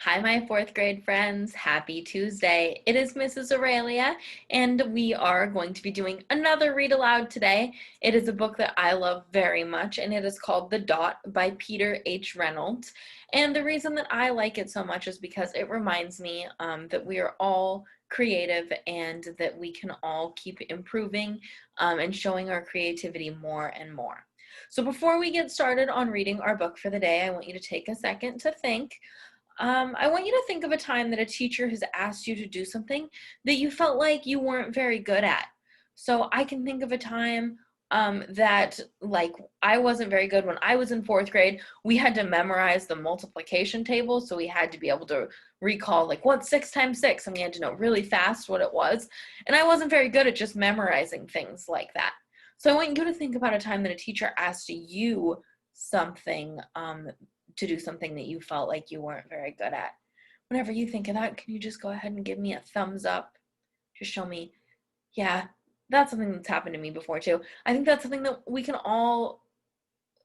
Hi, my fourth grade friends. Happy Tuesday. It is Mrs. Oreglia, and we are going to be doing another read aloud today. It is a book that I love very much, and it is called The Dot by Peter H Reynolds. And the reason that I like it so much is because it reminds me that we are all creative and that we can all keep improving and showing our creativity more and more. So before we get started on reading our book for the day, I want you to take a second to think. I want you to think of a time that a teacher has asked you to do something that you felt like you weren't very good at. So I can think of a time that I wasn't very good when I was in fourth grade. We had to memorize the multiplication table, so we had to be able to recall what's 6 times 6, and we had to know really fast what it was. And I wasn't very good at just memorizing things like that. So I want you to think about a time that a teacher asked you something to do something that you felt like you weren't very good at. Whenever you think of that, can you just go ahead and give me a thumbs up? Just show me, yeah, that's something that's happened to me before too. I think that's something that we can all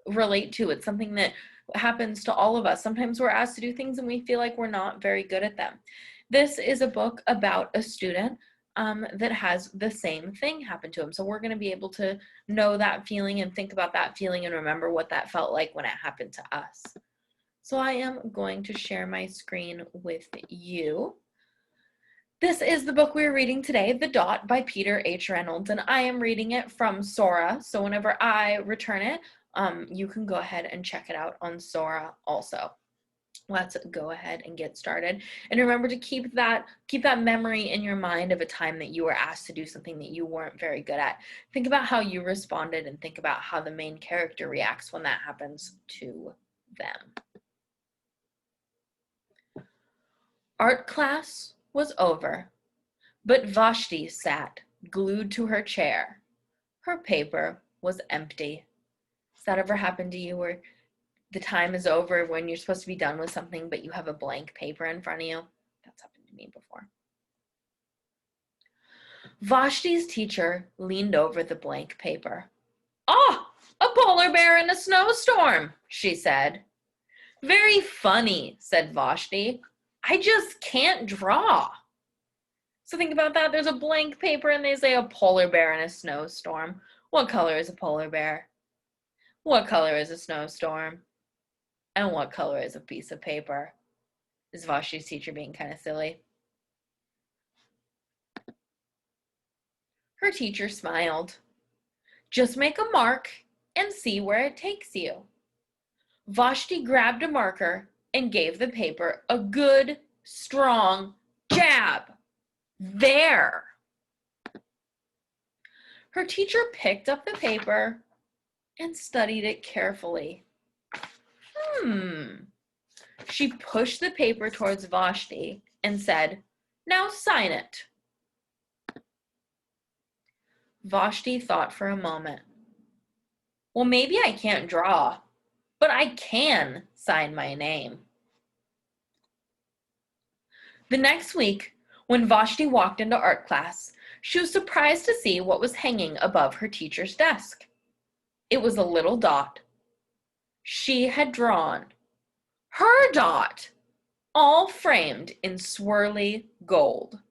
relate to. It's something that happens to all of us. Sometimes we're asked to do things and we feel like we're not very good at them. This is a book about a student that has the same thing happen to him. So we're going to be able to know that feeling and think about that feeling and remember what that felt like when it happened to us. So I am going to share my screen with you. This is the book we're reading today, The Dot by Peter H Reynolds, and I am reading it from Sora. So whenever I return it, you can go ahead and check it out on Sora also. Let's go ahead and get started. And remember to keep that memory in your mind of a time that you were asked to do something that you weren't very good at. Think about how you responded and think about how the main character reacts when that happens to them. Art class was over, but Vashti sat, glued to her chair. Her paper was empty. Has that ever happened to you where the time is over when you're supposed to be done with something, but you have a blank paper in front of you? That's happened to me before. Vashti's teacher leaned over the blank paper. "Ah, a polar bear in a snowstorm," she said. "Very funny," said Vashti. "I just can't draw." So think about that. There's a blank paper and they say a polar bear in a snowstorm. What color is a polar bear? What color is a snowstorm? And what color is a piece of paper? Is Vashti's teacher being kind of silly? Her teacher smiled. "Just make a mark and see where it takes you." Vashti grabbed a marker and gave the paper a good, strong jab. There! Her teacher picked up the paper and studied it carefully. She pushed the paper towards Vashti and said, "Now sign it." Vashti thought for a moment. "Well, maybe I can't draw, but I can sign my name." The next week, when Vashti walked into art class, she was surprised to see what was hanging above her teacher's desk. It was a little dot. She had drawn her dot, all framed in swirly gold.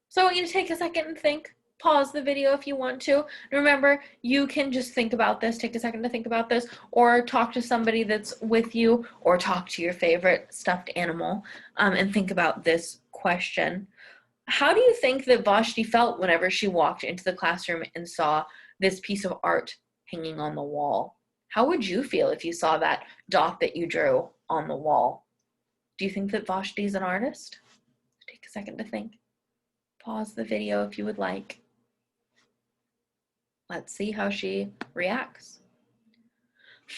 So I want you to take a second and think. Pause the video if you want to. And remember, you can just think about this, take a second to think about this, or talk to somebody that's with you, or talk to your favorite stuffed animal, and think about this question. How do you think that Vashti felt whenever she walked into the classroom and saw this piece of art hanging on the wall? How would you feel if you saw that dot that you drew on the wall? Do you think that Vashti is an artist? Take a second to think. Pause the video if you would like. Let's see how she reacts.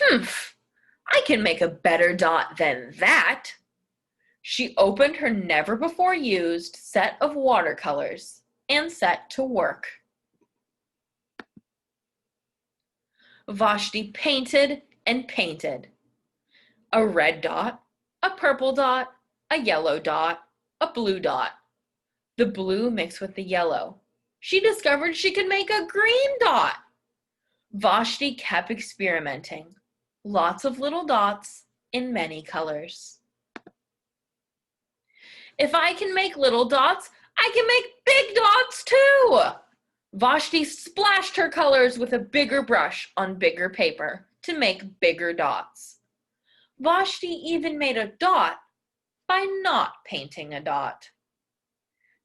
I can make a better dot than that." She opened her never-before-used set of watercolors and set to work. Vashti painted and painted. A red dot, a purple dot, a yellow dot, a blue dot. The blue mixed with the yellow. She discovered she could make a green dot. Vashti kept experimenting. Lots of little dots in many colors. If I can make little dots, I can make big dots too. Vashti splashed her colors with a bigger brush on bigger paper to make bigger dots. Vashti even made a dot by not painting a dot.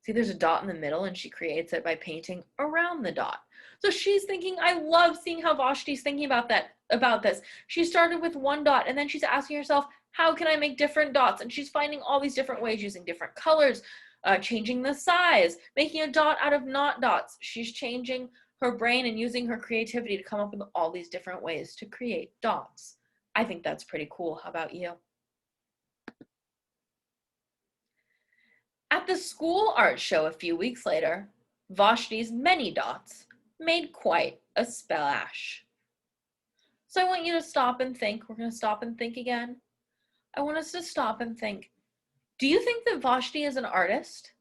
See, there's a dot in the middle and she creates it by painting around the dot. So she's thinking, I love seeing how Vashti's thinking about this. She started with one dot and then she's asking herself, how can I make different dots? And she's finding all these different ways using different colors, changing the size, making a dot out of not dots. She's changing her brain and using her creativity to come up with all these different ways to create dots. I think that's pretty cool. How about you? At the school art show a few weeks later, Vashti's many dots made quite a splash. So I want you to stop and think. We're going to stop and think again. I want us to stop and think. Do you think that Vashti is an artist?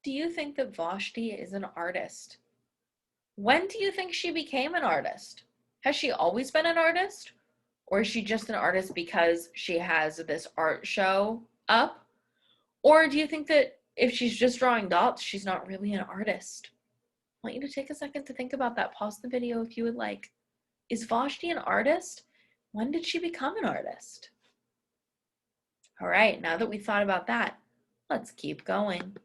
Do you think that Vashti is an artist? When do you think she became an artist? Has she always been an artist? Or is she just an artist because she has this art show up? Or do you think that if she's just drawing dots, she's not really an artist? I want you to take a second to think about that. Pause the video if you would like. Is Vashti an artist? When did she become an artist? All right, now that we thought about that, let's keep going.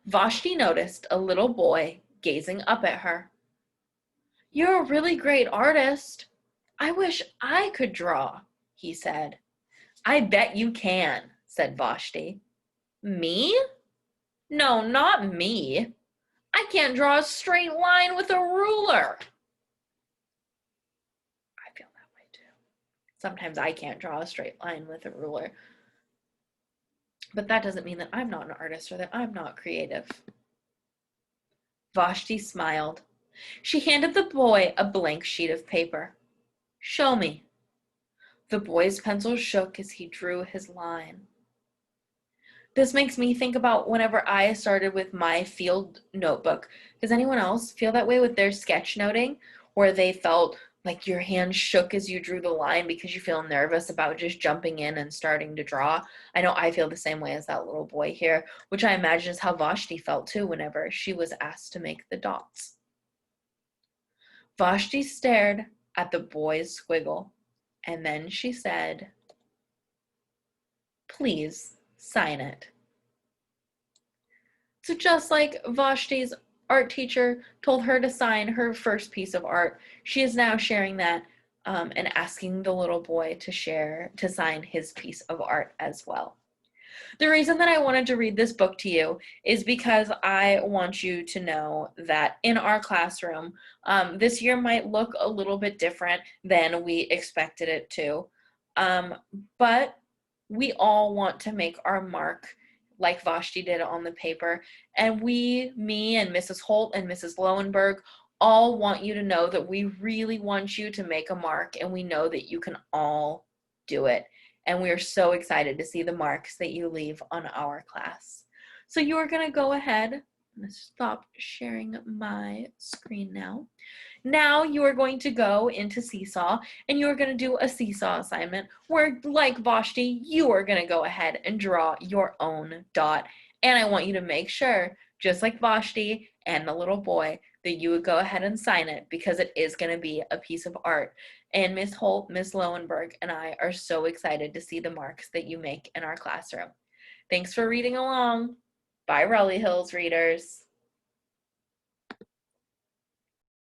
Vashti noticed a little boy gazing up at her. You're a really great artist. I wish I could draw, he said. I bet you can, said Vashti. Me? No, not me. I can't draw a straight line with a ruler. I feel that way too. Sometimes I can't draw a straight line with a ruler. But that doesn't mean that I'm not an artist or that I'm not creative. Vashti smiled. She handed the boy a blank sheet of paper. Show me. The boy's pencil shook as he drew his line. This makes me think about whenever I started with my field notebook. Does anyone else feel that way with their sketchnoting, where they felt like your hand shook as you drew the line because you feel nervous about just jumping in and starting to draw? I know I feel the same way as that little boy here, which I imagine is how Vashti felt too whenever she was asked to make the dots. Vashti stared at the boy's squiggle, and then she said, "Please sign it." So just like Vashti's art teacher told her to sign her first piece of art, she is now sharing that and asking the little boy to sign his piece of art as well. The reason that I wanted to read this book to you is because I want you to know that in our classroom, this year might look a little bit different than we expected it to, but we all want to make our mark like Vashti did on the paper, and me and Mrs. Holt and Mrs. Lowenberg all want you to know that we really want you to make a mark, and we know that you can all do it. And we are so excited to see the marks that you leave on our class. So you are going to go ahead. I'm going to stop sharing my screen now. Now you are going to go into Seesaw and you are going to do a Seesaw assignment where, like Vashti, you are going to go ahead and draw your own dot. And I want you to make sure, just like Vashti and the little boy, that you would go ahead and sign it because it is going to be a piece of art. And Miss Holt, Miss Lowenberg, and I are so excited to see the marks that you make in our classroom. Thanks for reading along. Bye, Raleigh Hills readers.